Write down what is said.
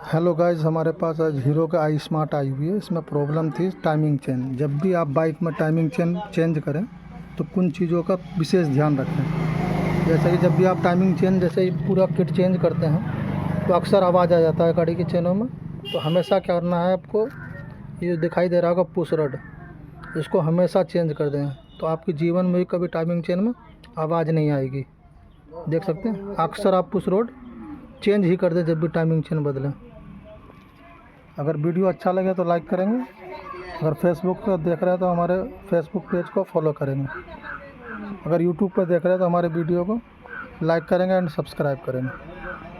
Hello guys, हमारे पास आज hero का आई स्मार्ट आई हुई है। इसमें प्रॉब्लम थी टाइमिंग चेन। जब भी आप बाइक में टाइमिंग चेन चेंज करें तो कुछ चीज़ों का विशेष ध्यान रखें। जैसे कि जब भी आप टाइमिंग चेन जैसे ही पूरा किट चेंज करते हैं तो अक्सर आवाज़ आ जाता है गाड़ी की चेनों में। तो हमेशा क्या करना है आपको, ये दिखाई दे रहा होगा पुश रड, इसको हमेशा चेंज कर दें तो आपके जीवन में भी कभी टाइमिंग चेन में आवाज़ नहीं आएगी। देख सकते हैं, अक्सर आप पुश रड चेंज ही कर दें जब भी टाइमिंग चेन बदलें। अगर वीडियो अच्छा लगे तो लाइक करेंगे। अगर फेसबुक पर देख रहे हैं तो हमारे फेसबुक पेज को फॉलो करेंगे। अगर यूट्यूब पर देख रहे हैं तो हमारे वीडियो को लाइक करेंगे एंड सब्सक्राइब करेंगे।